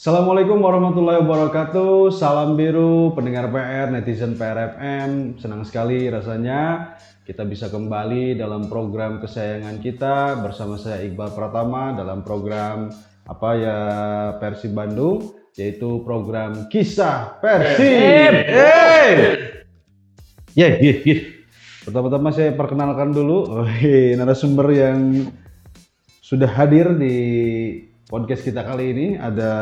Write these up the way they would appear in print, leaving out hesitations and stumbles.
Assalamualaikum warahmatullahi wabarakatuh. Salam biru pendengar PR, netizen PR FM. Senang sekali rasanya kita bisa kembali dalam program kesayangan kita bersama saya Iqbal Pratama dalam program Persib Bandung, yaitu program Kisah Persib. Pertama-tama saya perkenalkan dulu narasumber yang sudah hadir di podcast kita kali ini. Ada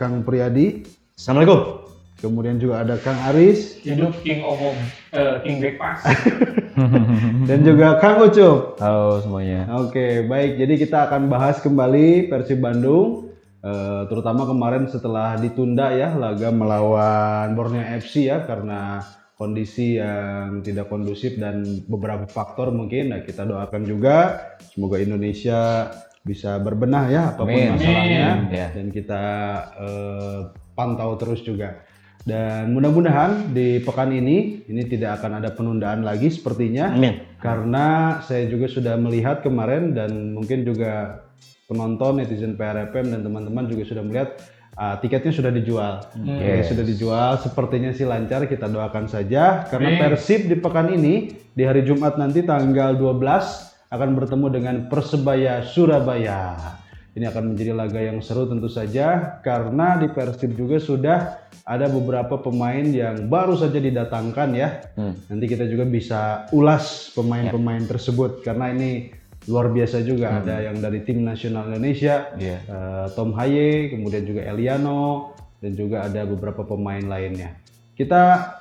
Kang Priyadi. Assalamualaikum. Kemudian juga ada Kang Aris. Hidup King Omong, King Breakfast. Dan juga Kang Ucup. Halo semuanya. Oke, baik. Jadi kita akan bahas kembali Persib Bandung. Terutama kemarin setelah ditunda ya laga melawan Borneo FC ya karena kondisi yang tidak kondusif dan beberapa faktor mungkin. Nah, kita doakan juga semoga Indonesia bisa berbenah ya apapun masalahnya. Dan kita pantau terus juga. Dan mudah-mudahan di pekan ini tidak akan ada penundaan lagi sepertinya. Amin. Karena saya juga sudah melihat kemarin dan mungkin juga penonton netizen PRFM dan teman-teman juga sudah melihat tiketnya sudah dijual. Sudah dijual, sepertinya sih lancar, kita doakan saja karena Persib di pekan ini di hari Jumat nanti tanggal 12 akan bertemu dengan Persebaya Surabaya. Ini akan menjadi laga yang seru tentu saja karena di Persib juga sudah ada beberapa pemain yang baru saja didatangkan ya. Nanti kita juga bisa ulas pemain-pemain tersebut karena ini luar biasa juga. Ada yang dari tim nasional Indonesia, Tom Haye, kemudian juga Eliano, dan juga ada beberapa pemain lainnya. Kita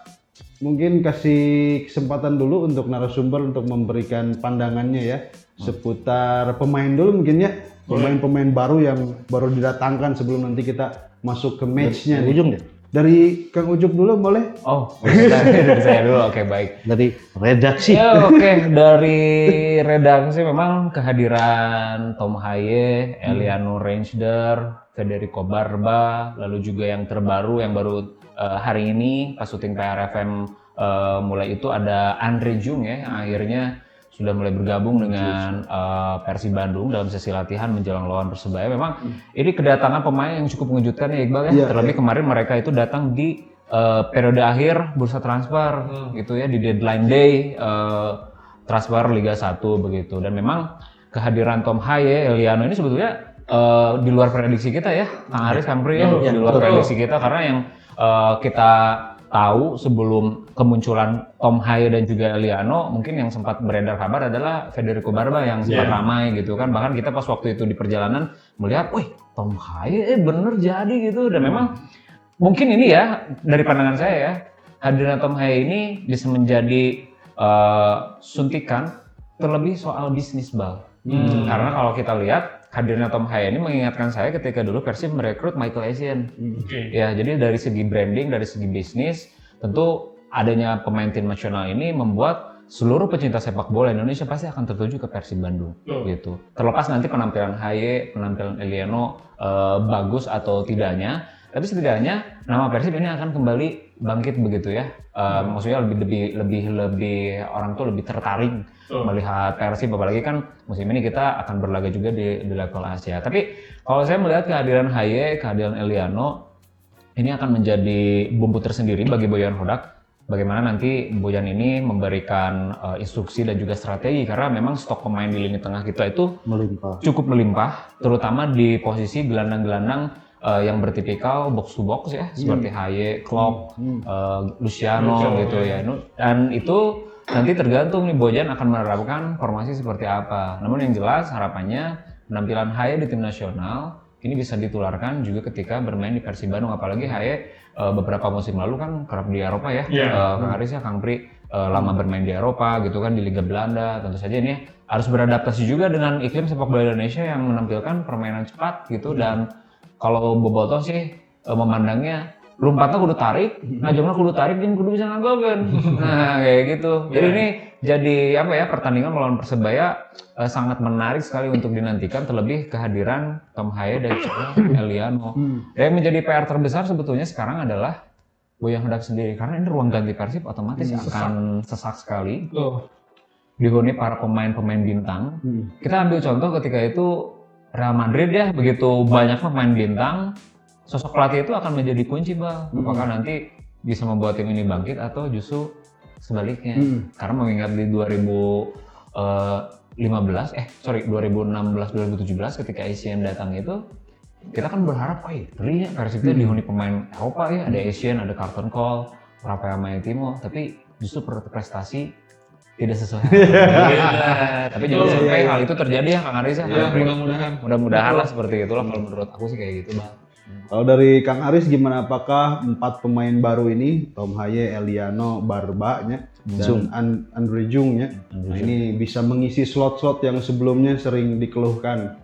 mungkin kasih kesempatan dulu untuk narasumber untuk memberikan pandangannya ya seputar pemain dulu mungkin ya, pemain-pemain baru yang baru didatangkan sebelum nanti kita masuk ke matchnya. Ujung deh. Dari Kang Ucup dulu boleh? Oh, dari saya dulu. Oke, baik. Dari redaksi. Ya, oke. Dari redaksi memang kehadiran Tom Haye, Eliano Reinsder, Federico Barba, lalu juga yang terbaru yang baru hari ini pas syuting PRFM mulai itu ada Andre Jung ya, yang akhirnya sudah mulai bergabung dengan Persib Bandung dalam sesi latihan menjelang lawan Persebaya. Memang ini kedatangan pemain yang cukup mengejutkan ya Iqbal ya. Terlebih kemarin mereka itu datang di periode akhir bursa transfer gitu ya, di deadline day transfer Liga 1 begitu. Dan memang kehadiran Tom Haye, Eliano ini sebetulnya di luar prediksi kita ya, Kang Aris, Kang Pri ya, di luar prediksi kita karena yang kita tahu sebelum kemunculan Tom Haye dan juga Eliano, mungkin yang sempat beredar kabar adalah Federico Barba yang sempat ramai gitu kan. Bahkan kita pas waktu itu di perjalanan melihat, wih Tom Haye bener jadi gitu. Dan memang mungkin ini ya dari pandangan saya ya, hadiran Tom Haye ini bisa menjadi suntikan terlebih soal bisnis bal. Karena kalau kita lihat hadirnya Tom Haye ini mengingatkan saya ketika dulu Persib merekrut Michael Essien. Ya, jadi dari segi branding, dari segi bisnis, tentu adanya pemain tim nasional ini membuat seluruh pecinta sepak bola Indonesia pasti akan tertuju ke Persib Bandung. Gitu. Terlepas nanti penampilan Haye, penampilan Eliano bagus atau tidaknya, tapi setidaknya nama Persib ini akan kembali bangkit begitu ya. Maksudnya lebih orang tuh lebih tertarik melihat Persib, apalagi kan musim ini kita akan berlaga juga di level Asia. Tapi kalau saya melihat kehadiran Haye, kehadiran Eliano ini akan menjadi bumbu tersendiri bagi Boyan Hodak. Bagaimana nanti Boyan ini memberikan instruksi dan juga strategi, karena memang stok pemain di lini tengah kita itu cukup melimpah, terutama di posisi gelandang-gelandang yang bertipikal box to box ya, seperti Haye, Klopp, Luciano gitu ya. Dan itu nanti tergantung nih Boyan akan menerapkan formasi seperti apa. Namun yang jelas harapannya penampilan Haye di tim nasional ini bisa ditularkan juga ketika bermain di Persib Bandung. Apalagi Haye beberapa musim lalu kan kerap di Eropa ya. Kang Aris ya, Kang Pri lama bermain di Eropa gitu kan, di Liga Belanda. Tentu saja ini harus beradaptasi juga dengan iklim sepak bola Indonesia yang menampilkan permainan cepat gitu. Dan kalau Bobotoh sih memandangnya lompatnya kudu tarik, ngajongnya kudu tarik, dan kudu bisa ngagolkan. Nah kayak gitu. Jadi ini jadi apa ya, pertandingan melawan Persebaya sangat menarik sekali untuk dinantikan, terlebih kehadiran Tom Haye dan juga Eliano. Yang menjadi PR terbesar sebetulnya sekarang adalah Boyan Hodak sendiri, karena ini ruang ganti Persib otomatis akan sesak sekali. Dihuni para pemain-pemain bintang. Kita ambil contoh ketika itu Real Madrid ya, begitu banyak pemain bintang, sosok pelatih itu akan menjadi kunci, Bang. Apakah nanti bisa membuat tim ini bangkit atau justru sebaliknya? Karena mengingat di 2016-2017 ketika Asian datang itu, kita kan berharap, ngeri ya Persib itu dihuni pemain Eropa ya, ada Asian, ada Carlton Cole, Rafael Maitimo, tapi justru prestasi tidak sesuai. Tapi jangan sampai hal itu terjadi ya Kang Aris ya. Mudah-mudahan lah seperti itulah kalau menurut aku sih kayak gitu, Bang. Kalau dari Kang Aris gimana, apakah 4 pemain baru ini, Tom Haye, Eliano, Barba dan Andre Jung ini bisa mengisi slot-slot yang sebelumnya sering dikeluhkan?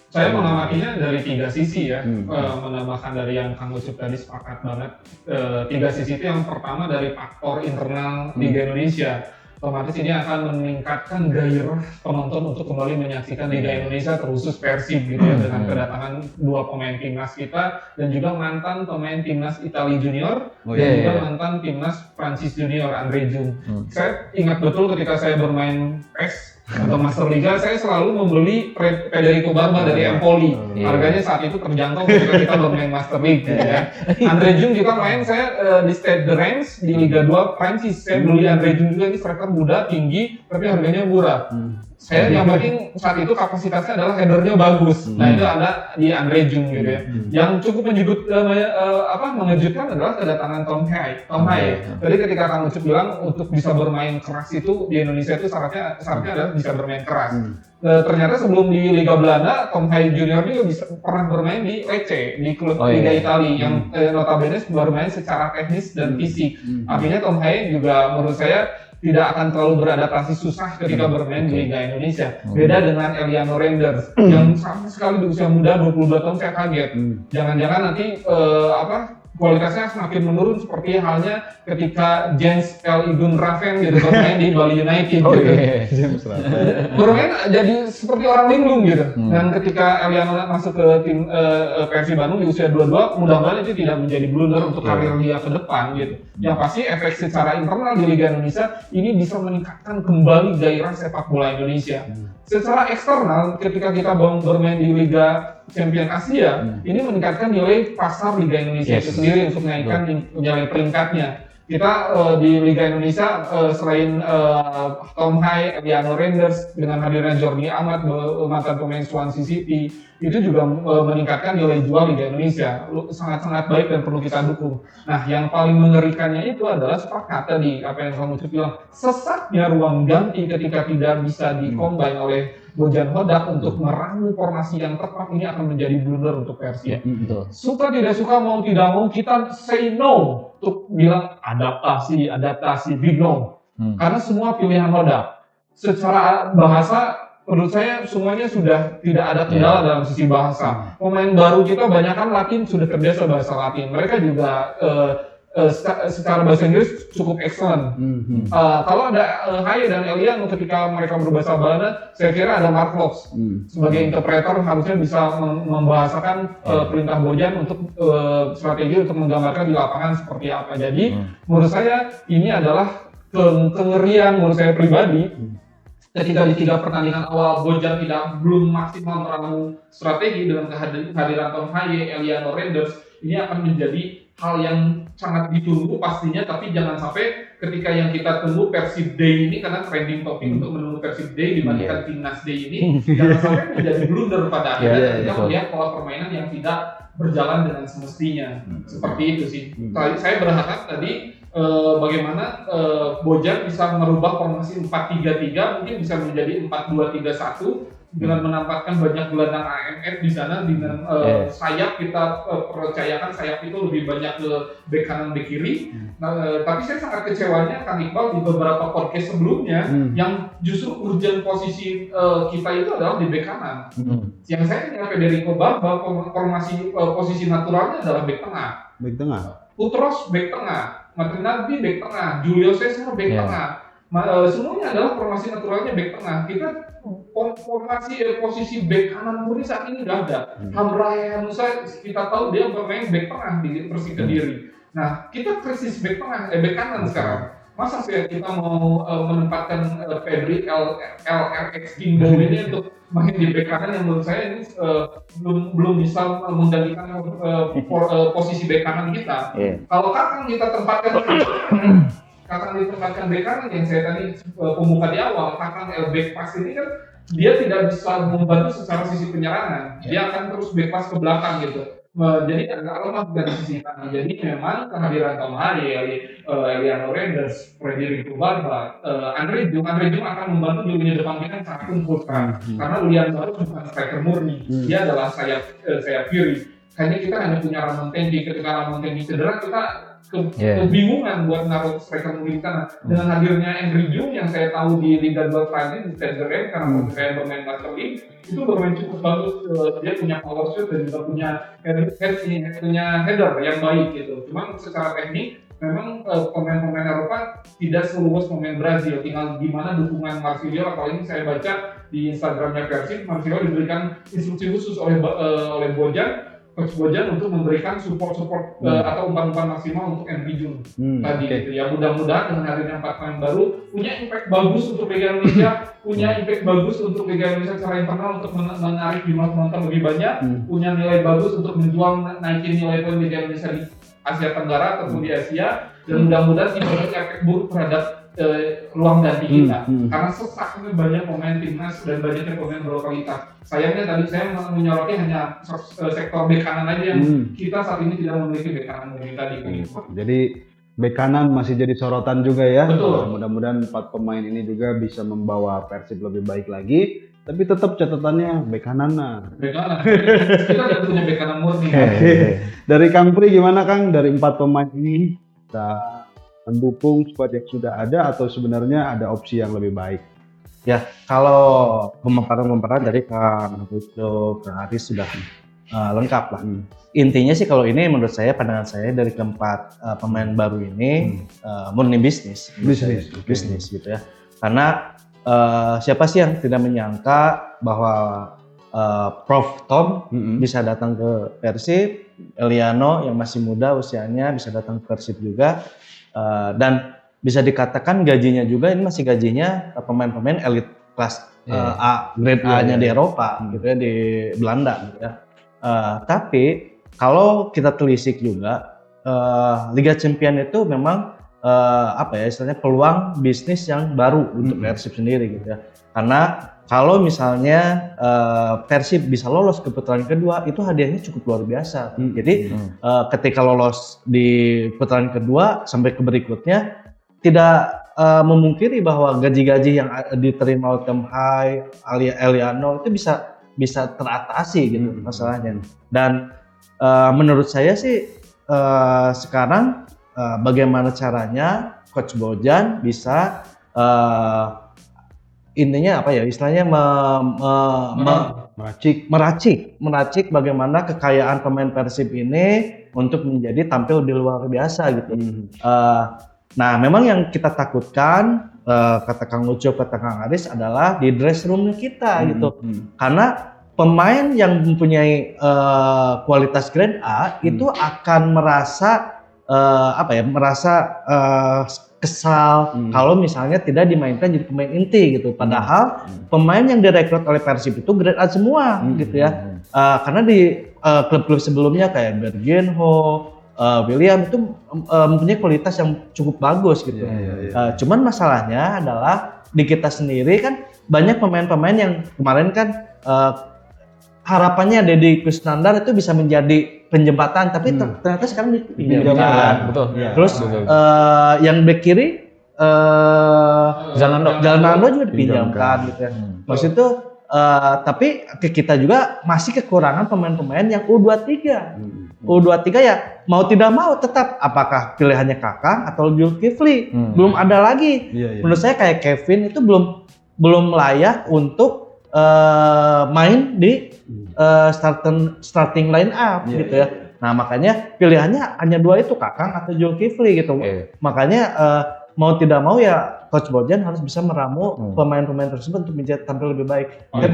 Saya mengamatinya dari 3 sisi ya, menambahkan dari yang Kang Ucup tadi sepakat banget. 3 sisi itu, yang pertama dari faktor internal Liga Indonesia. Otomatis ini akan meningkatkan gairah penonton untuk kembali menyaksikan Liga Indonesia, terkhusus Persib gitu ya, dengan kedatangan 2 pemain timnas kita dan juga mantan pemain timnas Italia Junior dan juga mantan timnas Prancis Junior, Andre Jung. Saya ingat betul ketika saya bermain PES atau Master Liga, saya selalu membeli Federico Barba dari Empoli. Harganya saat itu terjangkau ketika kita bermain Master League gitu ya. Andre Jung juga main saya di Stade de Reims di Liga 2 Prancis. Saya beli Andre Jung juga, ini striker muda, tinggi, tapi harganya murah. Saya yang penting saat itu kapasitasnya adalah headernya bagus. Nah itu ada di Andre Jung gitu ya. Yang cukup mengejutkan adalah kedatangan Tom Haye. Jadi ketika Kang Ucup bilang untuk bisa bermain keras itu di Indonesia itu syaratnya adalah bisa bermain keras. Ternyata sebelum di Liga Belanda, Tom Haye Junior juga pernah bermain di Lecce, di klub Liga Italia yang notabene bermain secara teknis dan fisik. Artinya Tom Haye juga menurut saya tidak akan terlalu beradaptasi susah ketika bermain di Liga Indonesia. Beda dengan Eliano Reinders yang sama sekali di usia muda 22 tahun, saya kaget. Jangan-jangan nanti kualitasnya semakin menurun seperti halnya ketika James El Idun Raven gitu bermain di Bali United gitu. Bermain jadi seperti orang linglung gitu. Dan ketika Eliano masuk ke tim Persib Bandung di usia 22, mudah-mudahan itu tidak menjadi blunder untuk karir dia ke depan gitu. Yang pasti efek secara internal di Liga Indonesia ini bisa meningkatkan kembali gairah sepak bola Indonesia. Secara eksternal, ketika kita bermain di Liga Champion Asia, ini meningkatkan nilai pasar Liga Indonesia itu sendiri untuk menaikkan nilai peringkatnya. Kita di Liga Indonesia selain Tom Haye, Eliano Reinders dengan hadirnya Jordi Amat, mantan pemain Swansea City, itu juga meningkatkan nilai jual Liga Indonesia. Sangat-sangat baik dan perlu kita dukung. Nah, yang paling mengerikannya itu adalah sepakat tadi apa yang kamu bilang, sesatnya ruang ganti ketika tidak bisa dikombin oleh Bojan Hodak untuk meramu formasi yang tepat, ini akan menjadi blunder untuk Persib. Suka tidak suka, mau tidak mau, kita say no untuk bilang adaptasi, big no. Karena semua pilihan Hodak. Secara bahasa, menurut saya semuanya sudah tidak ada kendala dalam sisi bahasa. Pemain baru kita banyak kan Latin, sudah terbiasa bahasa Latin. Mereka juga secara bahasa Inggris cukup excellent. Kalau ada Haye dan Eliano ketika mereka berbahasa Belanda, saya kira ada Mark Locks sebagai interpreter harusnya bisa membahasakan perintah Bojan untuk strategi untuk menggambarkan di lapangan seperti apa. Jadi menurut saya ini adalah kengerian menurut saya pribadi. Ketika di 3 pertandingan awal Bojan belum maksimal meramu strategi dengan kehadiran Tom Haye, Eliano Reinders, ini akan menjadi hal yang sangat ditunggu pastinya, tapi jangan sampai ketika yang kita tunggu Persib Day ini, karena trending topik untuk menunggu Persib Day dibandingkan Timnas Day ini, jangan sampai menjadi blunder pada akhirnya kita melihat pola permainan yang tidak berjalan dengan semestinya. Seperti itu sih. Saya berharap tadi bagaimana Bojan bisa merubah formasi 4-3-3, mungkin bisa menjadi 4-2-3-1 dengan menempatkan banyak gelandang AMF di sana dengan sayap. Kita percayakan sayap itu lebih banyak ke bek kanan, bek kiri. Tapi saya sangat kecewanya Kang Iqbal di beberapa podcast sebelumnya yang justru urgent posisi kita itu adalah di bek kanan. Yang saya dengan Federico Barba, posisi naturalnya adalah bek tengah. Bek tengah. Putros bek tengah, Martinelli bek tengah, Julio Cesar bek tengah. Semuanya adalah formasi naturalnya bek tengah. Kita formasi posisi bek kanan murni saat ini nggak ada. Hamraya Musa kita tahu dia bermain bek tengah di Persik Kediri. Nah, kita krisis bek tengah, bek kanan sekarang. masa sih kita mau menempatkan Pedri LRX Kimbo ini untuk main di bek kanan yang menurut saya ini belum bisa menggantikan posisi bek kanan kita. Kalau Kakang kita tempatkan Kakang ditempatkan bek kanan yang saya tadi pembuka di awal, Kakang back pass ini kan dia tidak bisa membantu secara sisi penyerangan, dia akan terus back pass ke belakang gitu. Jadi agak lemah dari sisi kanan. Jadi memang kehadiran Tom Haye, Eliano Renders, Frederico Barba, Andre Jung akan membantu di lini depan kita sangat unggul karena Ulian baru bukan striker murni, dia adalah sayap kiri. Kayaknya kita hanya punya Ramon Tendi. Ketika Ramon Tendi cedera, kita kebingungan buat naruh striker murni sana. Dengan hadirnya Andre Jung yang saya tahu di Liga 2 Prancis di Stade Rennes karena saya bermain Master League, itu bermain cukup bagus. Dia punya power shoot dan juga punya header yang baik gitu. Cuman secara teknik memang pemain-pemain Eropa tidak seluas pemain Brazil. Tinggal gimana dukungan Marcelo. Apalagi saya baca di Instagramnya Persib, Marcelo diberikan instruksi khusus oleh Coach Bojan untuk memberikan support atau umpan-umpan maksimal untuk Henry Jung tadi gitu ya. Mudah-mudahan dengan hadirnya 4 pemain baru punya impact bagus untuk Liga Indonesia, punya impact bagus untuk Liga Indonesia secara internal untuk menarik jumlah penonton lebih banyak, punya nilai bagus untuk menjual naikin nilai poin Liga Indonesia di Asia Tenggara ataupun di Asia, dan mudah-mudahan tidak ada efek buruk terhadap ruang ganti kita karena sesaknya banyak pemain timnas dan banyaknya pemain berlokalitas. Sayangnya tadi saya menyoroti hanya sektor bek kanan aja yang kita saat ini tidak memiliki bek kanan tadi. Jadi bek kanan masih jadi sorotan juga ya. Betul. Mudah-mudahan 4 pemain ini juga bisa membawa Persib lebih baik lagi. Tapi tetap catatannya bek kanan. Bek kanan. Kita tidak punya bek kanan murni. Dari Kang Pri gimana Kang? Dari 4 pemain ini kita mendukung squad yang sudah ada atau sebenarnya ada opsi yang lebih baik? Ya, kalau pemaparan dari Kang Pucuk, Kang Aris sudah lengkap lah. Intinya sih kalau ini menurut saya, pandangan saya dari keempat pemain baru ini murni bisnis gitu ya. Karena siapa sih yang tidak menyangka bahwa Prof Tom bisa datang ke Persib, Eliano yang masih muda usianya bisa datang ke Persib juga. Dan bisa dikatakan gajinya juga ini masih gajinya pemain-pemain elit kelas A, grade A-nya di Eropa gitu ya, di Belanda gitu ya. Tapi kalau kita telisik juga Liga Champions itu memang istilahnya peluang bisnis yang baru untuk Persib sendiri gitu ya. Karena kalau misalnya Persib bisa lolos ke putaran kedua, itu hadiahnya cukup luar biasa. Jadi ketika lolos di putaran kedua sampai ke berikutnya, tidak memungkiri bahwa gaji-gaji yang diterima oleh Tom Haye, Eliano itu bisa teratasi gitu masalahnya. Dan menurut saya sih sekarang bagaimana caranya Coach Bojan bisa intinya istilahnya meracik bagaimana kekayaan pemain Persib ini untuk menjadi tampil di luar biasa gitu. Nah memang yang kita takutkan kata Kang Ucup, kata Kang Aris adalah di dress room kita gitu. Karena pemain yang mempunyai kualitas grade A itu akan merasa kesal kalau misalnya tidak dimainkan jadi pemain inti gitu. Padahal pemain yang direkrut oleh Persib itu grade A semua gitu ya. Karena di klub-klub sebelumnya kayak Bergenho, William itu mempunyai kualitas yang cukup bagus gitu. Cuman masalahnya adalah di kita sendiri kan banyak pemain-pemain yang kemarin kan harapannya Deddy Kusnandar itu bisa menjadi penjembatan, tapi ternyata sekarang dipinjamkan. Betul. Terus yang bek kiri Zalando juga dipinjamkan gitu ya. Maksud itu tapi kita juga masih kekurangan pemain-pemain yang U23. U23 ya mau tidak mau tetap apakah pilihannya Kakang atau Zulkifli. Belum ada lagi. Menurut saya kayak Kevin itu belum layak untuk main di starting line up gitu ya. Nah makanya pilihannya hanya 2 itu, Kakang atau Zulkifli gitu. Makanya mau tidak mau ya Coach Bojan harus bisa meramu pemain-pemain tersebut untuk menjadi tampil lebih baik.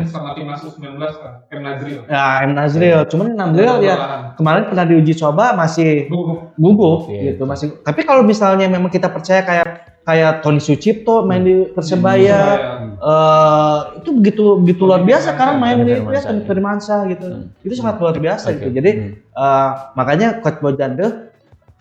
Sama timnas U19 kan, M Nazril. Ya M Nazril, cuman Nazril ya kemarin pernah diuji coba masih gugup gitu masih. Tapi kalau misalnya memang kita percaya kayak kayak Tony Sucipto main di Persebaya. Itu begitu luar biasa karena main di Tony Firmansyah gitu. Itu sangat luar biasa gitu. Jadi makanya Coach Bojan tuh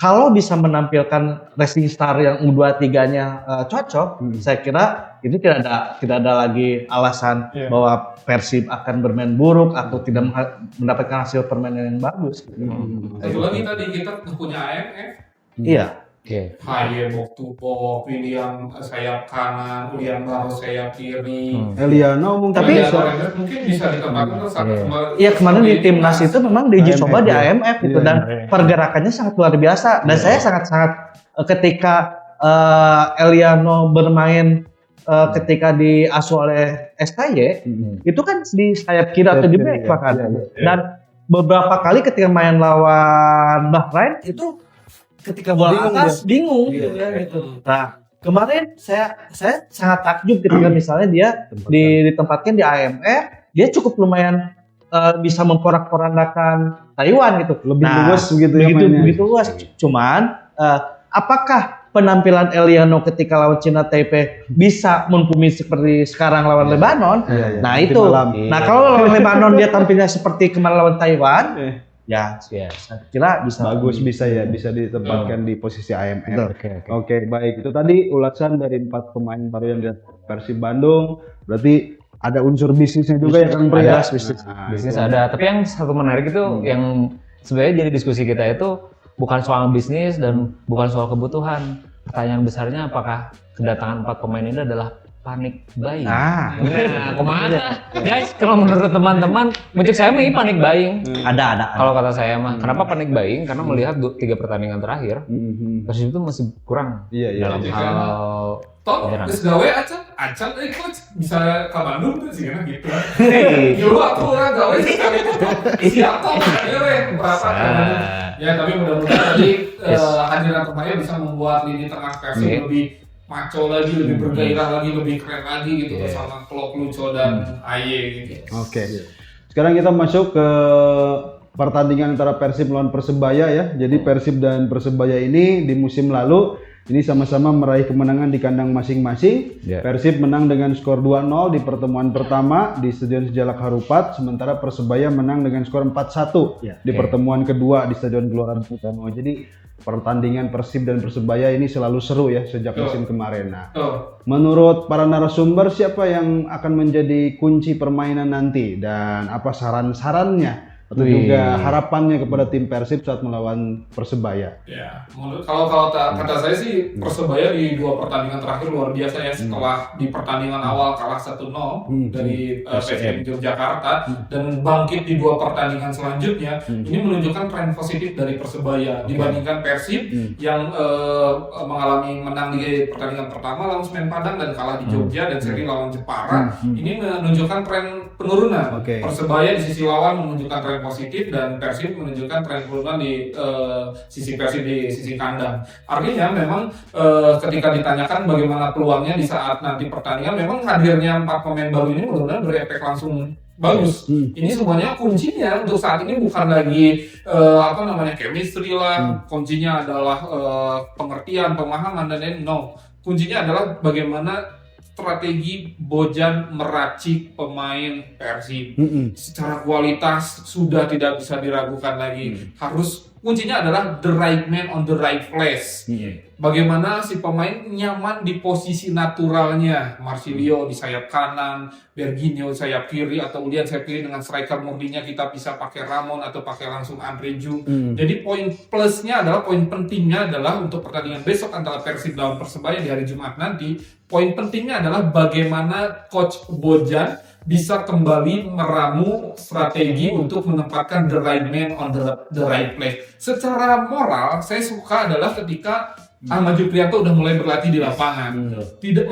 kalau bisa menampilkan racing star yang U23-nya cocok, saya kira ini tidak ada lagi alasan bahwa Persib akan bermain buruk atau tidak mendapatkan hasil permainan yang bagus. Satu lagi tadi kita punya AMF. Iya. Haye Bok Tupok, William sayap kanan, William Baro sayap kiri. Eliano mungkin mungkin bisa ditempatkan satu. Iya, kemarin di timnas itu memang diuji coba di AMF gitu dan pergerakannya sangat luar biasa dan saya sangat ketika Eliano bermain ketika diasuh oleh SKY itu kan di sayap kiri atau di back bahkan dan beberapa kali ketika main lawan Bahrain itu ketika bola atas bingung gitu ya gitu. Nah, kemarin saya sangat takjub ketika misalnya dia ditempatkan di AMF, dia cukup lumayan bisa memporak-porandakan Taiwan gitu. Lebih luas begitu ya mainnya. Begitu luas. Cuman apakah penampilan Eliano ketika lawan Cina Taipei bisa mumpuni seperti sekarang lawan Lebanon? Nah, itu. Nah, kalau lawan Lebanon dia tampilnya seperti kemarin lawan Taiwan, ya, saya kira bisa bisa ditempatkan di posisi AMF. Oke, baik. Itu tadi ulasan dari 4 pemain baru yang di Persib Bandung. Berarti ada unsur bisnisnya juga ya Kang Pri. Bisnis ada. Tapi yang satu menarik itu yang sebenarnya jadi diskusi kita itu bukan soal bisnis dan bukan soal kebutuhan. Pertanyaan besarnya apakah kedatangan 4 pemain ini adalah panik buying. Nah, kemana? Guys, kalau menurut teman-teman, muncul saya ini panik buying. Ada. Kalau kata saya mah, kenapa panik buying? Karena melihat 3 pertandingan terakhir, Persib itu masih kurang dalam hal. Toh, terus gawe acan coach bisa ke Bandung tuh sih kan gitu. Dulu aku orang gawe sekali itu. Siapa berapa ya, tapi mudah-mudahan tadi hadiran kemarin bisa membuat lini tengah Persib lebih maco lagi, lebih bergairah lagi, lebih keren lagi gitu bersama Klok, Luco dan Aye gitu. Oke. Sekarang kita masuk ke pertandingan antara Persib melawan Persebaya ya. Jadi Persib dan Persebaya ini di musim lalu ini sama-sama meraih kemenangan di kandang masing-masing. Persib menang dengan skor 2-0 di pertemuan pertama di Stadion Sejalak Harupat, sementara Persebaya menang dengan skor 4-1 di pertemuan kedua di Stadion Gelora Bung Karno. Jadi pertandingan Persib dan Persebaya ini selalu seru ya sejak musim kemarin. Nah, menurut para narasumber siapa yang akan menjadi kunci permainan nanti dan apa saran-sarannya atau juga harapannya kepada tim Persib saat melawan Persebaya? Ya, kalau kata saya sih Persebaya di 2 pertandingan terakhir luar biasa ya. Setelah di pertandingan awal kalah 1-0 dari PSM Yogyakarta dan bangkit di 2 pertandingan selanjutnya, ini menunjukkan tren positif dari Persebaya dibandingkan Persib yang mengalami menang di pertandingan pertama lawan Semen Padang dan kalah di Jogja dan seri lawan Jepara. Ini menunjukkan tren penurunan. Persebaya di sisi lawan menunjukkan tren positif dan Persib menunjukkan tren penurunan di sisi Persib di sisi kandang. Artinya memang ketika ditanyakan bagaimana peluangnya di saat nanti pertandingan, memang hadirnya 4 pemain baru ini mudah-mudahan berefek langsung bagus. Ini semuanya kuncinya untuk saat ini bukan lagi chemistry lah, kuncinya adalah pengertian, pemahaman dan lain-lain. No, kuncinya adalah bagaimana strategi Bojan meracik pemain Persib. Secara kualitas sudah tidak bisa diragukan lagi. Kuncinya adalah the right man on the right place. Bagaimana si pemain nyaman di posisi naturalnya. Marsilio di sayap kanan, Berginho sayap kiri, atau Ulian sayap kiri dengan striker murninya kita bisa pakai Ramon atau pakai langsung Andre Ju. Jadi poin plusnya adalah, poin pentingnya adalah untuk pertandingan besok antara Persib lawan Persebaya di hari Jumat nanti. Poin pentingnya adalah bagaimana Coach Bojan bisa kembali meramu strategi untuk menempatkan the right man on the right place. Secara moral, saya suka adalah ketika Ahmad Juprianto udah mulai berlatih di lapangan. Tidak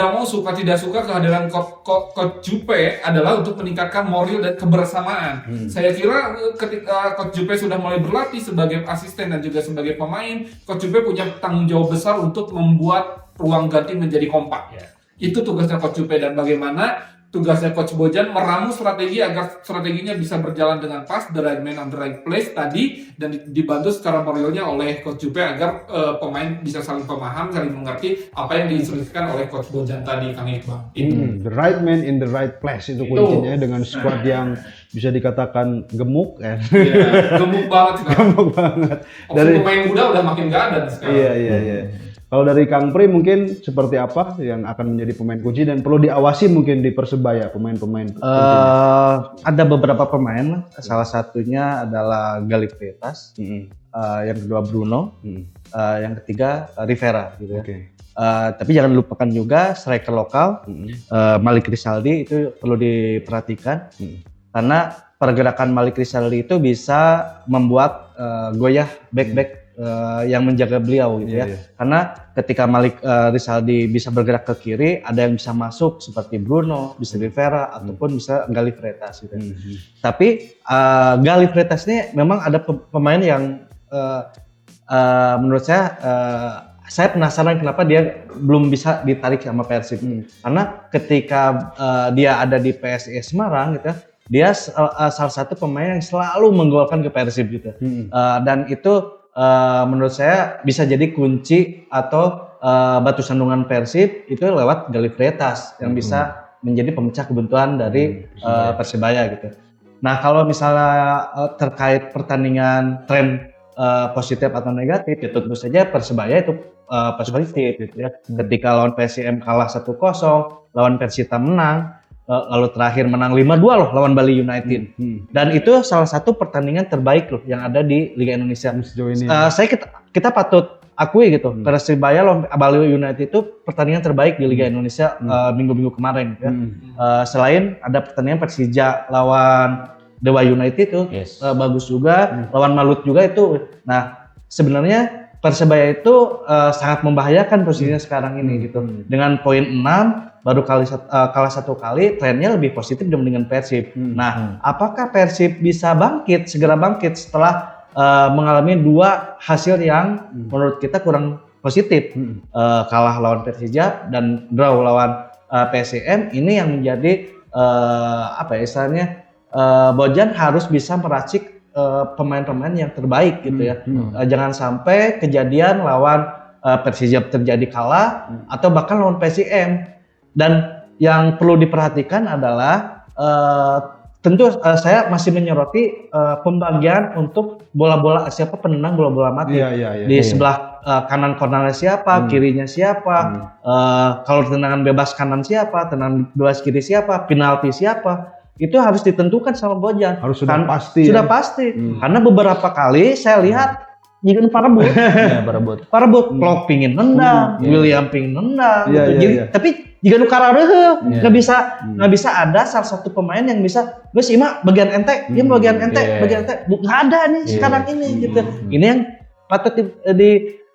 mau suka tidak suka kehadiran Coach Jupe adalah untuk meningkatkan moral dan kebersamaan. Saya kira ketika Coach Jupe sudah mulai berlatih sebagai asisten dan juga sebagai pemain, Coach Jupe punya tanggung jawab besar untuk membuat ruang ganti menjadi kompak. Itu tugasnya Coach Jupe, dan bagaimana tugasnya Coach Bojan meramu strategi agar strateginya bisa berjalan dengan pas, the right man on the right place tadi, dan dibantu secara moralnya oleh Coach Jupe agar pemain bisa saling paham, saling mengerti apa yang diinstruksikan oleh Coach Bojan tadi, Kang Iqbal. The right man in the right place itu kuncinya, dengan squad yang bisa dikatakan gemuk ya. Iya, gemuk banget sekarang. Gemuk banget. Opsi pemain muda udah makin gak ada nih sekarang. Iya. Kalau dari Kang Pri mungkin seperti apa yang akan menjadi pemain kunci dan perlu diawasi mungkin di Persebaya pemain-pemain kuncinya? Ada beberapa pemain, salah satunya adalah Galih Pretas, yang kedua Bruno, yang ketiga Rivera gitu ya. Tapi jangan lupakan juga striker lokal, Malik Rizaldi itu perlu diperhatikan, karena pergerakan Malik Rizaldi itu bisa membuat goyah back-back yang menjaga beliau gitu ya. Karena ketika Malik Rizaldi bisa bergerak ke kiri, ada yang bisa masuk seperti Bruno, bisa Rivera ataupun bisa Galih Pretas gitu. Tapi Galih Pretas ini memang ada pemain yang menurut saya penasaran kenapa dia belum bisa ditarik sama Persib. Karena ketika dia ada di PSIS Semarang gitu ya, dia salah satu pemain yang selalu menggolkan ke Persib gitu. Dan itu menurut saya bisa jadi kunci atau batu sandungan Persib itu lewat Galih Pretas yang bisa menjadi pemecah kebuntuan dari Persebaya gitu. Nah kalau misalnya terkait pertandingan tren positif atau negatif, ya tentu saja Persebaya itu positif gitu ya. Ketika lawan PSIM kalah 1-0, lawan Persita menang, lalu terakhir menang 5-2 loh lawan Bali United. Dan itu salah satu pertandingan terbaik loh yang ada di Liga Indonesia. Sejauh ini. Kita patut akui gitu. Persibaya lawan Bali United itu pertandingan terbaik di Liga Indonesia minggu-minggu kemarin ya. Selain ada pertandingan Persija lawan Dewa United itu bagus juga, lawan Malut juga itu. Nah, sebenarnya Persebaya itu sangat membahayakan posisinya sekarang ini gitu. Dengan poin 6 baru kalah 1 kali, trennya lebih positif dibandingkan Persib. Nah, apakah Persib bisa segera bangkit setelah mengalami 2 hasil yang menurut kita kurang positif, kalah lawan Persija dan draw lawan PSIM. Ini yang menjadi istilahnya Bojan harus bisa meracik pemain-pemain yang terbaik gitu ya. Jangan sampai kejadian lawan Persija terjadi kalah atau bahkan lawan PSIM. Dan yang perlu diperhatikan adalah tentu saya masih menyoroti pembagian untuk bola-bola, siapa penendang bola-bola mati. Di sebelah kanan cornernya siapa, kirinya siapa, kalau tendangan bebas kanan siapa, tendangan bebas kiri siapa, penalti siapa. Itu harus ditentukan sama Bojan. Harus sudah pasti. Sudah pasti. Karena beberapa kali saya lihat jika parebut, Klok pingin nendang, William pingin nendang. Tapi jika karareuh nggak bisa ada salah satu pemain yang bisa, "Gus Ima bagian ente, dia bagian ente. Nggak ada nih sekarang ini gitu. Ini yang patut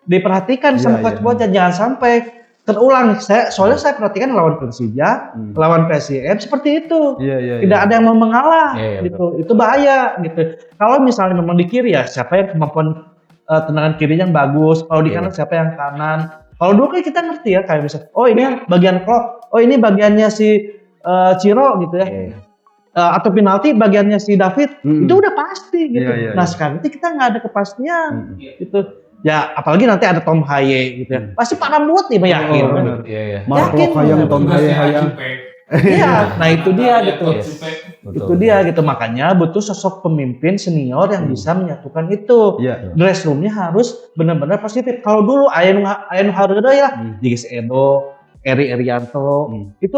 diperhatikan sama Coach Bojan, jangan sampai terulang. Soalnya saya perhatikan lawan Persija, lawan PSIM seperti itu. Tidak ada yang mau mengalah gitu. Itu bahaya gitu. Kalau misalnya memang di kiri ya siapa yang kemampuan tendangan kirinya yang bagus, kalau di kanan siapa yang kanan. Kalau dulu kan kita ngerti ya, kayak misalnya, oh ini bagian Klok, oh ini bagiannya si Ciro gitu ya. Atau penalti bagiannya si David, itu udah pasti gitu. Nah sekarang itu kita nggak ada kepastian gitu. Ya apalagi nanti ada Tom Haye gitu ya. Pasti parah buat nih, yakin. Mark hayang Tom Haye hayang. Iya, nah itu dia gitu. Itu dia gitu, makanya butuh sosok pemimpin senior yang bisa menyatukan itu. Dress roomnya harus benar-benar positif. Kalau dulu Ayanu Hareureum ya, Digis Edo, Eri Erianto, itu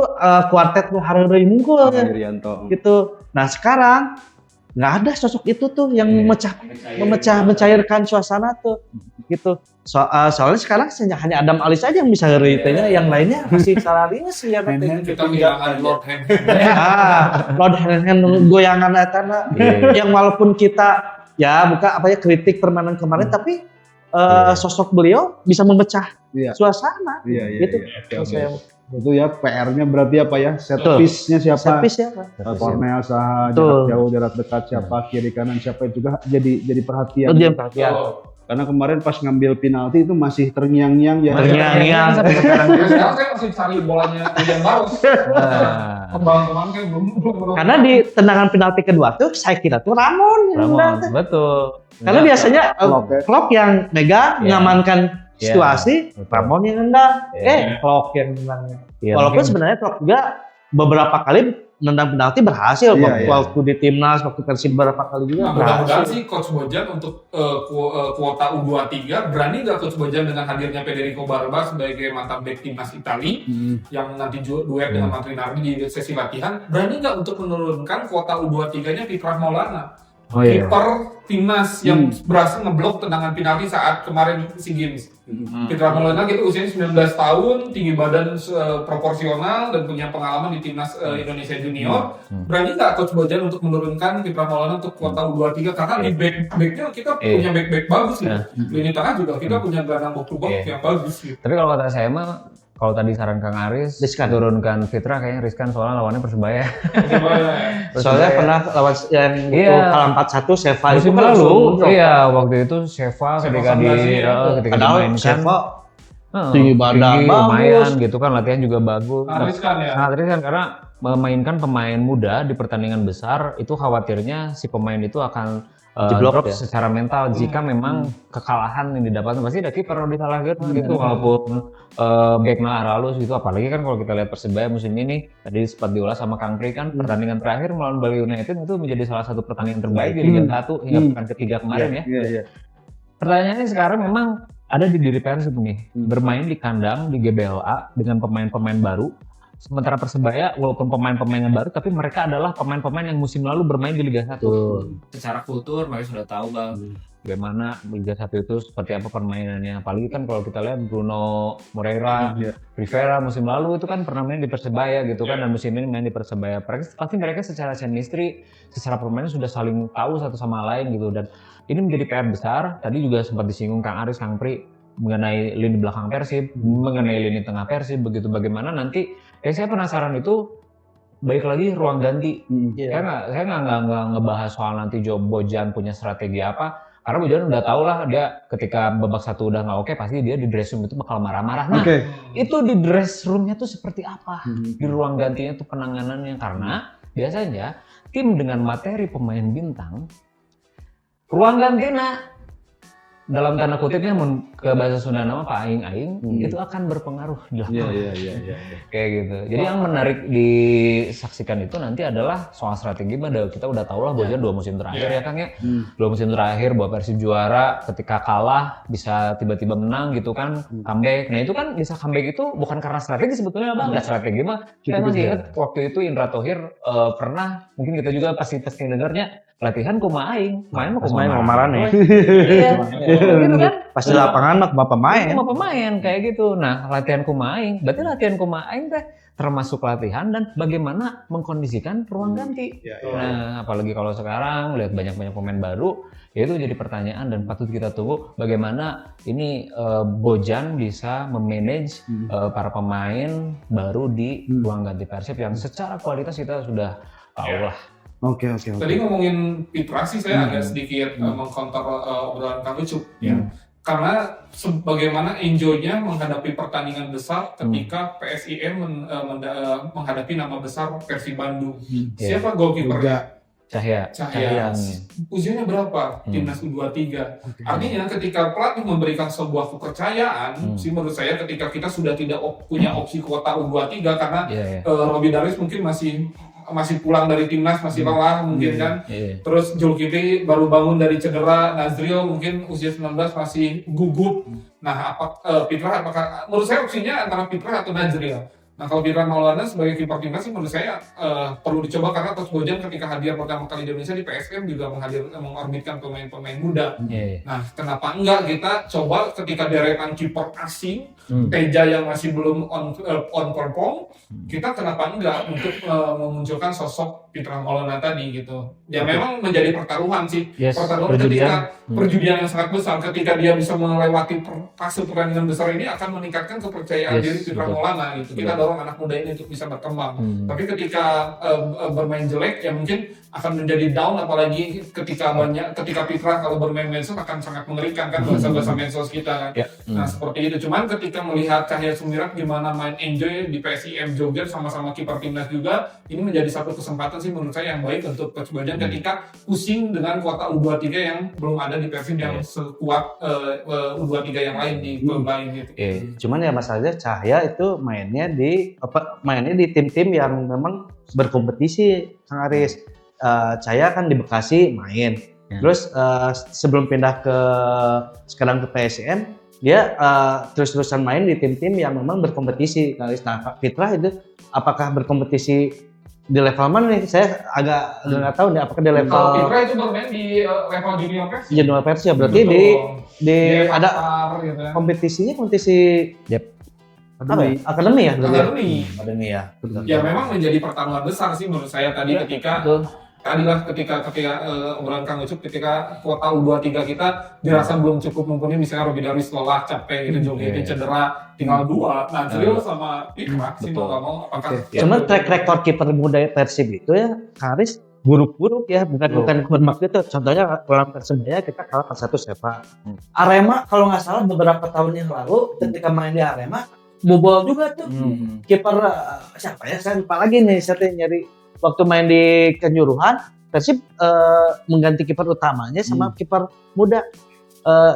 kuartet Hareureum unggul ya. Gitu. Nah sekarang nggak ada sosok itu tuh yang mencairkan suasana tuh gitu. Soalnya sekarang hanya Adam Ali saja yang bisa ngeritenya, yang lainnya masih salarius ya. Kita kehilangan Lord Hand. Lord Hand goyangan etana yang walaupun kita kritik permainan kemarin, tapi sosok beliau bisa memecah suasana gitu. Itu ya PR-nya berarti apa ya? Set piece-nya siapa? Cornel saha, jarak jauh, jarak dekat siapa, kiri kanan siapa, itu juga jadi perhatian. Karena kemarin pas ngambil penalti itu masih terngiang-ngiang ya. Terngiang-ngiang. sampai sekarang. Sekarang saya masih cari bolanya William Barros. Nah, Kembang-kembang kayak belum. Karena di tendangan penalti kedua tuh saya kira tuh Ramon yang Ramon, nendang. betul. Karena Nah, biasanya Klopp, Klopp yang megang, Iya. ngamankan Iya, situasi, betul. Ramon yang nendang. Iya. Klopp yang nendang. ya, Walaupun mungkin- sebenarnya Klopp juga beberapa kali nendang penalti berhasil. Iya, Waktu di timnas, waktu Persib beberapa kali juga Nah, mudah-mudahan berhasil. sih Coach Bojan untuk kuota U23 berani nggak Coach Bojan dengan hadirnya Federico Barba sebagai mantan bek timnas Italia yang nanti duet dengan Martinardi di sesi latihan, berani nggak untuk menurunkan kuota U23-nya Fikrah Maulana, Oh iya. kiper timnas yang berhasil ngeblok tendangan penalti saat kemarin SEA Games. Fikrah Maulana gitu usianya 19 tahun, tinggi badan proporsional dan punya pengalaman di timnas Indonesia Junior. Berani nggak Coach Bojan untuk menurunkan Fikrah Maulana untuk kuota U23 karena di back-backnya kita punya back-back bagus gitu. Lini tengah juga kita punya gelandang box to box yang bagus gitu. Tapi kalau kata saya mah, kalau tadi saran Kang Aris, Riskan. turunkan Fitra kayaknya riskan soalnya lawannya Persebaya. Soalnya pernah lawan yang Iya. kalah 4-1 Seva itu Musim kan lalu, langsung drop. iya waktu itu Sheva ketika ketika Padahal dimainkan, Seva heeh, tinggi badan, tinggi, bagus. lumayan gitu kan, latihan juga bagus. Riskan ya. Sangat riskan karena memainkan pemain muda di pertandingan besar itu khawatirnya si pemain itu akan Jeblok drop ya? secara mental jika memang kekalahan yang didapatkan pasti ada kiper yang disalahkan gitu walaupun backnya Aralus gitu, apalagi kan kalau kita lihat Persebaya musim ini tadi sempat diolah sama Kang Pri kan pertandingan terakhir melawan Bali United itu menjadi salah satu pertandingan terbaik di Liga 1 hingga pekan ketiga kemarin ya. Iya. Pertanyaannya sekarang memang ada di diri Persib nih, bermain di kandang di GBLA dengan pemain-pemain baru. Sementara Persebaya walaupun pemain-pemainnya baru tapi mereka adalah pemain-pemain yang musim lalu bermain di Liga 1. Secara kultur mereka sudah tahu Bang bagaimana Liga 1 itu seperti apa permainannya. Apalagi kan kalau kita lihat Bruno Moreira, Rivera musim lalu itu kan pernah main di Persebaya gitu kan dan musim ini main di Persebaya. Pasti mereka secara chemistry, secara permainan sudah saling tahu satu sama lain gitu dan ini menjadi PR besar. Tadi juga sempat disinggung Kang Aris, Kang Pri mengenai lini belakang Persib, mengenai lini tengah Persib, begitu bagaimana nanti. Saya penasaran itu baik lagi ruang ganti. Saya nggak ngebahas soal nanti Bojan punya strategi apa. Karena Bojan udah tahu lah dia ketika babak satu udah nggak oke pasti dia di dressing room itu bakal marah-marah. Nah itu di dress roomnya tuh seperti apa? Di ruang gantinya tuh penanganannya karena biasanya tim dengan materi pemain bintang ruang gantinya dalam tanda kutipnya ke bahasa Sunda nama Pak Aing-Aing itu akan berpengaruh di lapangan. Iya. Kayak gitu. Jadi yang menarik disaksikan itu nanti adalah soal strategi. Kita udah tahu lah Bojan 2 musim terakhir ya Kang ya. 2 musim terakhir bahwa Persib juara ketika kalah bisa tiba-tiba menang gitu kan, comeback. Nah itu kan bisa comeback itu bukan karena strategi sebetulnya Bang. Nggak strategi mah. Saya masih ingat waktu itu Indra Thohir pernah, mungkin kita juga pasti dengarnya latihan kumaha aing, main mah Pas main sama Marane. Iya. Gitu kan? Pas di lapangan mah bapak main. Sama pemain kayak gitu. Nah, latihan kumaha aing, berarti latihan kumaha aing teh termasuk latihan dan bagaimana mengkondisikan ruang ganti. Nah, apalagi kalau sekarang lihat banyak-banyak pemain baru, ya itu jadi pertanyaan dan patut kita tunggu bagaimana ini Bojan bisa memanage para pemain baru di ruang ganti Persib yang secara kualitas kita sudah tahu lah. Oke. Tadi ngomongin Fitra sih saya agak sedikit mengcounter obrolan Kang Ucup ya. Karena sebagaimana enjoy-nya menghadapi pertandingan besar ketika PSIM menghadapi nama besar Persib Bandung. Siapa goalkeeper? Cahya. Usianya berapa? Timnas U23. Artinya ketika pelatih memberikan sebuah kepercayaan, sih menurut saya ketika kita sudah tidak punya opsi kuota U23 karena Robby Darwis mungkin masih pulang dari timnas, masih lelah mungkin kan. Terus Zulkifli baru bangun dari cedera, Nazril mungkin usia 19 masih gugup. Nah, Fitra apakah menurut saya opsinya antara Fitra atau Nazril. Nah, kalau Fitra Maulana sebagai kiper timnas sih menurut saya perlu dicoba karena Coach Bojan ketika hadir pertama kali di Indonesia di PSM juga mengorbitkan pemain-pemain muda. Nah, kenapa enggak kita coba ketika deretan kiper asing, Teja yang masih belum on perform, kita kenapa enggak untuk memunculkan sosok Fitra Maulana tadi gitu. Ya memang menjadi pertaruhan sih. Yes, Pertaruhan perjudian. ketika perjudian yang sangat besar. Ketika dia bisa melewati fase pertandingan besar ini akan meningkatkan kepercayaan Yes, diri Fitra betul. Maulana gitu. Kita dorong anak muda ini untuk bisa berkembang. Tapi ketika bermain jelek ya mungkin akan menjadi down, apalagi ketika Fitra kalau bermain medsos akan sangat mengerikan kan bahasa-bahasa medsos kita kan. Ya. Nah seperti itu. Cuman ketika melihat Cahya Sumirat gimana main enjoy di PSIM Jogja sama-sama kiper timnas juga, ini menjadi satu kesempatan sih menurut saya yang baik untuk Coach Bojan ketika pusing dengan kuota U23 yang belum ada di Persib yang sekuat U23 yang lain di klub lain gitu. Cuman ya masalahnya Cahya itu mainnya di tim-tim yang memang berkompetisi, Kang Aris. Cahya kan di Bekasi main. Terus sebelum pindah sekarang ke PSM, dia terus-terusan main di tim-tim yang memang berkompetisi. Nah, Fitra itu apakah berkompetisi di level mana nih? Saya agak nggak tahu nih apakah di level Kalau Fitra itu bermain di level junior Persib. junior Persib ya, berarti di ada gitu ya. kompetisi akademi ya? Akademi ya. Ya memang menjadi pertaruhan besar sih menurut saya tadi ketika obrolan Kang Ucup ketika kuota U23 kita dirasa belum cukup mumpuni, misalnya Robi Darwis lelah, capek gitu, Jogi ini cedera, tinggal 2. Nah, Cyril sama Fitra sih mau nggak mau apakah Cuman track record kiper muda Persib itu ya, Haris buruk-buruk ya, bukan bermaksud itu. Contohnya dalam Persebaya kita kalah 1 Seva. Arema kalau nggak salah beberapa tahun yang lalu ketika main di Arema bobol juga tuh. Kiper siapa ya? Saya lupa lagi nih, saya nyari waktu main di Kanjuruhan, Persib mengganti kiper utamanya sama kiper muda.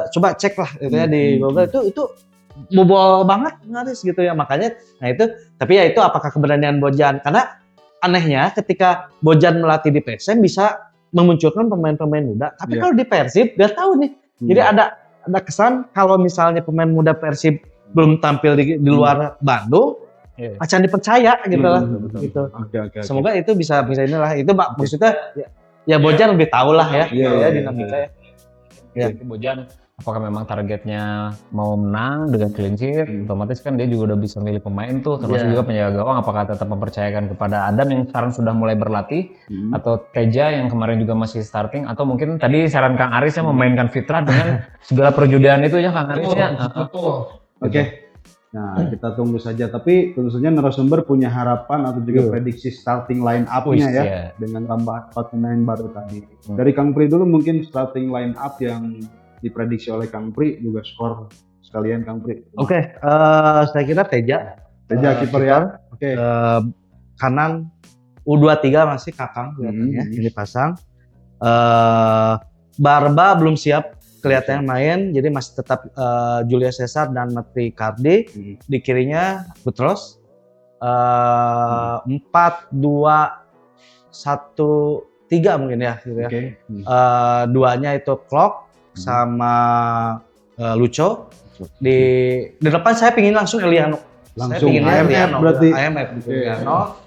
Coba cek lah gitu ya di Google, itu bobol banget Haris gitu ya. Makanya nah itu, tapi ya itu apakah keberanian Bojan, karena anehnya ketika Bojan melatih di PSM bisa memunculkan pemain-pemain muda, tapi kalau di Persib gak tahu nih. Jadi ada kesan kalau misalnya pemain muda Persib belum tampil di luar Bandung, akan dipercaya gitu lah. Gitu. Oke. Semoga itu bisa inilah. Itu maksudnya ya Bojan lebih tahu lah ya. Dinamika ya. Bojan apakah memang targetnya mau menang dengan clean sheet, otomatis kan dia juga udah bisa milih pemain tuh, termasuk juga penjaga gawang, apakah tetap mempercayakan kepada Adam yang sekarang sudah mulai berlatih, atau Teja yang kemarin juga masih starting, atau mungkin tadi saran Kang Aris yang memainkan Fitra dengan segala perjudian itu ya Kang Aris ya. Oke. Nah, kita tunggu saja. Tapi tentu saja narasumber punya harapan atau juga prediksi starting line up-nya ya, dengan tambah 4 pemain baru tadi. Dari Kang Pri dulu mungkin starting line up yang diprediksi oleh Kang Pri, juga skor sekalian Kang Pri. Oke, saya kira Teja kiper ya. Oke. Kanan U23 masih Kakang kelihatannya ini pasang. Barba belum siap kelihatannya main, jadi masih tetap Julius Caesar dan Matri Cardi. Di kirinya Putros. 4-2-1-3 mungkin ya gitu ya. Duanya itu Clock sama Lucho. Di depan saya pingin langsung Eliano. Langsung IMF berarti. IMF di Eliano.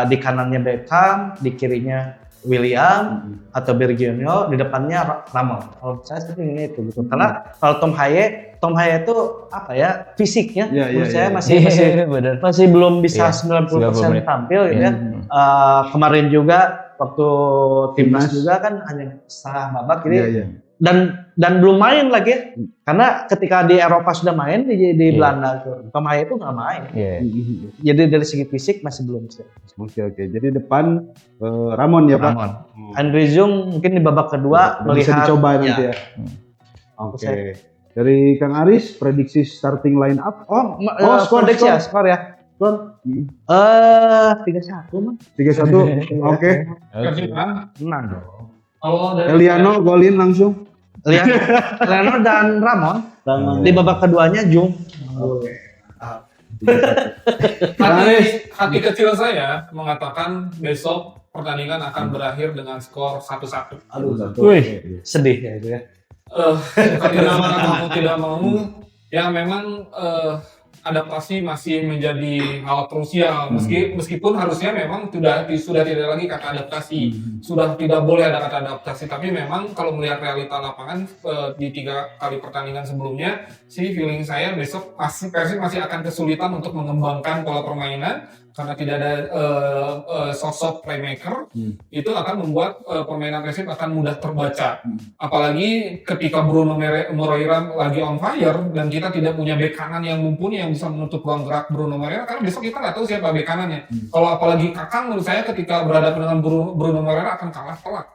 Di kanannya Beckham, di kirinya William atau Bergionio, di depannya Ramon. Kalau saya seperti itu gitu. Karena kalau Tom Haye itu apa ya, fisiknya menurut saya masih belum bisa 90% tampil gitu ya. Kemarin juga waktu timnas juga kan hanya setengah babak gitu. Dan belum main lagi ya. Karena ketika di Eropa sudah main di Belanda tuh, Tom Haye itu nggak main. Jadi dari segi fisik masih belum siap. Oke. Jadi depan Ramon ya Pak. Ramon. Andre Jung mungkin di babak kedua bisa dicoba nanti ya. Oke. Dari Kang Aris prediksi starting line up. Skor ya. Skor 3-1 mah. 3-1. Oke. Menang dong. Eliano golin langsung. Eliano dan Ramon. Di babak keduanya Jung. Hati kecil saya mengatakan besok pertandingan akan berakhir dengan skor 1-1. Wih, sedih ya itu ya. Tidak mau ya memang adaptasi masih menjadi hal krusial. Meskipun harusnya memang sudah tidak lagi kata adaptasi, sudah tidak boleh ada kata adaptasi. Tapi memang kalau melihat realita lapangan di 3 kali pertandingan sebelumnya, sih feeling saya besok Persib masih akan kesulitan untuk mengembangkan pola permainan karena tidak ada sosok playmaker. Itu akan membuat permainan Persib akan mudah terbaca. Apalagi ketika Bruno Moreira lagi on fire dan kita tidak punya bek kanan yang mumpuni yang bisa menutup ruang gerak Bruno Moreira, karena besok kita nggak tahu siapa bek kanannya. Kalau apalagi Kakang, menurut saya ketika berhadapan dengan Bruno Moreira akan kalah telak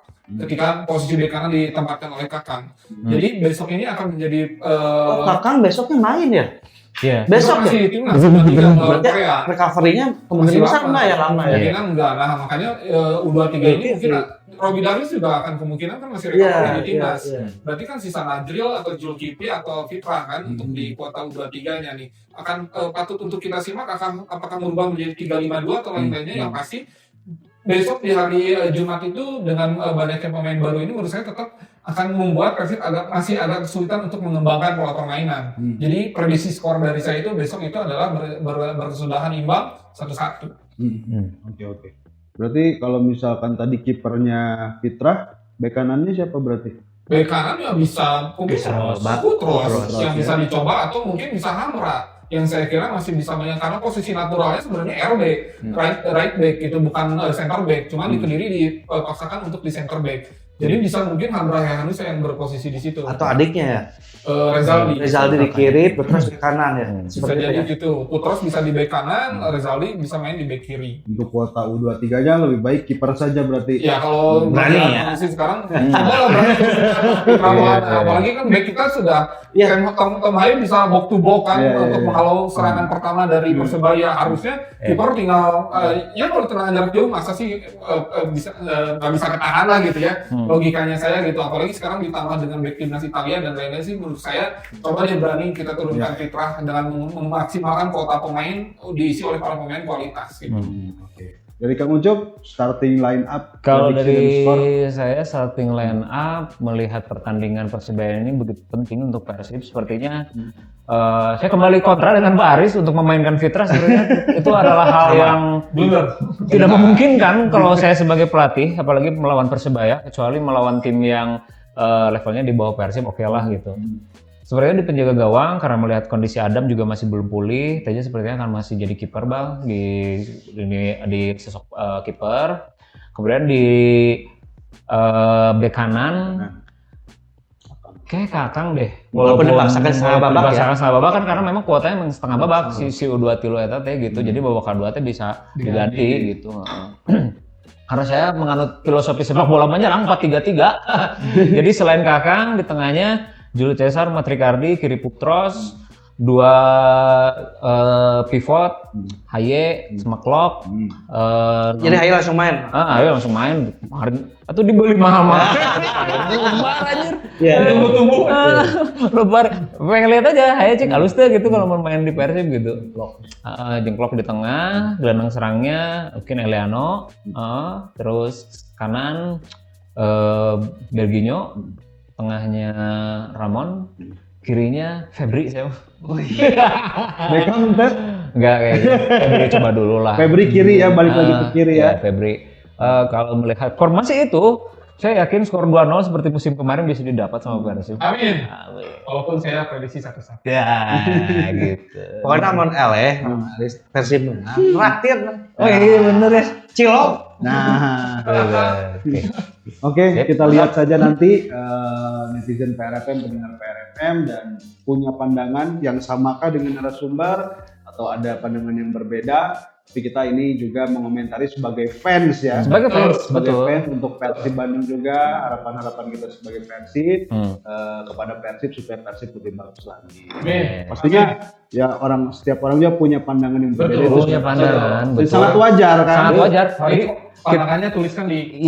ketika posisi bek kanan ditempatkan oleh Kakang. Jadi besok ini akan menjadi Kakang besoknya main ya? Iya. Besok ya? masih timnas melawan Korea. Recovery-nya kemungkinan besar enggak ya lama ya? Kemungkinan enggak. Nah, makanya U23 ini mungkin Robi Darwis juga akan kemungkinan kan masih recovery di timnas. Berarti kan sisa Nadril atau Julkipli atau Fitrah kan untuk di kuota U23-nya nih. Akan patut untuk kita simak apakah merubah menjadi 3-5-2 atau lain-lainnya. Yang pasti besok di hari Jumat itu dengan banyaknya pemain baru ini menurut saya tetap akan membuat Persib masih agak kesulitan untuk mengembangkan pola permainan. Jadi prediksi skor dari saya itu besok itu adalah berkesudahan imbang 1-1. Oke. Berarti kalau misalkan tadi kipernya Fitrah, bek kanannya siapa berarti? Bek kanan ya bisa Putros yang bisa dicoba atau mungkin bisa Hamra yang saya kira masih bisa banyak karena posisi naturalnya sebenarnya RB, right back itu bukan center back, cuma di Kediri dipaksakan untuk di center back. Jadi bisa mungkin Hamra Hehanus yang berposisi di situ. Atau adiknya ya? Rezaldi di kiri, Putros di kanan ya? Bisa jadi gitu. Putros bisa di bek kanan, Rezaldi bisa main di bek kiri. Untuk kuota U23-nya lebih baik kiper saja berarti. Ya kalau berani ya. Sekarang coba lah berani. Apalagi kan bek kita sudah Tom Haye bisa box to box kan untuk menghalau serangan pertama dari Persebaya. Harusnya kiper tinggal ya kalau tendangan jarak jauh masa sih nggak bisa ketahan lah gitu ya. Logikanya saya gitu, apalagi sekarang ditambah dengan back timnas Italia dan lain-lain sih menurut saya coba dia berani kita turunkan Fitrah dengan memaksimalkan kuota pemain diisi oleh para pemain kualitas gitu. Oke. Dari Kang Ucup, starting line up. Kalau dari saya starting line up melihat pertandingan Persebaya ini begitu penting untuk Persib. Sepertinya saya kembali kontra dengan Pak Aris untuk memainkan Fitrah. Sebenarnya itu adalah hal yang tidak memungkinkan kalau saya sebagai pelatih, apalagi melawan Persebaya, kecuali melawan tim yang levelnya di bawah Persib, oke lah gitu. Sebenarnya di penjaga gawang karena melihat kondisi Adam juga masih belum pulih, Teja sepertinya akan masih jadi kiper Bang di sosok kiper. Kemudian di bek kanan kayak Kakang deh. Walaupun dipaksakan setengah babak kan karena memang kuotanya memang setengah babak si U2 tilu eta teh gitu. Jadi babak kedua teh bisa diganti gitu. Karena saya menganut filosofi sepak bola menyerang 4-3-3. Jadi selain Kakang di tengahnya Julio Cesar, Matrikardi, kiri Putros, 2 pivot, Haye, sama Klok. Jadi Haye langsung main? Haye langsung main. Kemarin atau dibeli mahal-mahal. Lebar anjir. Tunggu-tunggu. Lebar. Pengen lihat aja Haye cek halus deh gitu kalau mau main di Persib gitu. Jengklok di tengah, gelandang serangnya mungkin Eliano, terus kanan Berginho, tengahnya Ramon, kirinya Febri saya. Beckham teh? Enggak kayak gitu. Febri coba dulu lah. Febri kiri ya, balik lagi ke kiri ya. Febri. Kalau melihat formasi itu, saya yakin skor 2-0 seperti musim kemarin bisa didapat sama Persib. Amin. Walaupun saya prediksi 1-1. Ya, gitu. Pokoknya Amon L ya, Persib menang. Terakhir. Oh iya bener ya. Cilok. Nah, Oke, kita lihat saja nanti netizen PRFM, pendengar PRFM dan punya pandangan yang samakah dengan narasumber atau ada pandangan yang berbeda. Tapi kita ini juga mengomentari sebagai fans ya. Sebagai fans, betul. Fans untuk Persib Bandung juga, harapan-harapan kita sebagai Persib kepada Persib supaya Persib lebih bagus lagi. Pastinya ya setiap orang juga punya pandangan yang berbeda. Punya pandangan, betul. Sangat wajar kan? Sangat wajar. Pandangannya tuliskan di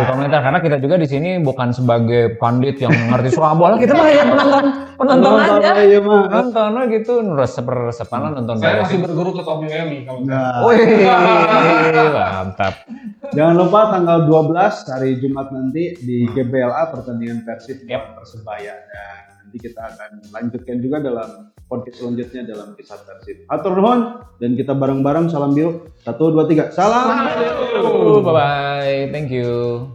komentar karena kita juga di sini bukan sebagai pandit yang ngerti soal bola, kita mah ya penonton aja. Iya mah. Nonton gitu, resepan nonton. Saya masih berguru ke Tommy Welly kalau wih, mantap. Jangan lupa tanggal 12 hari Jumat nanti di GBLA pertandingan Persib melawan Persebaya dan nanti nanti kita akan lanjutkan juga dalam podcast selanjutnya dalam Kisah Persib. Hatur nuhun dan kita bareng-bareng salam biru 1 2 3 salam. Bye bye, thank you.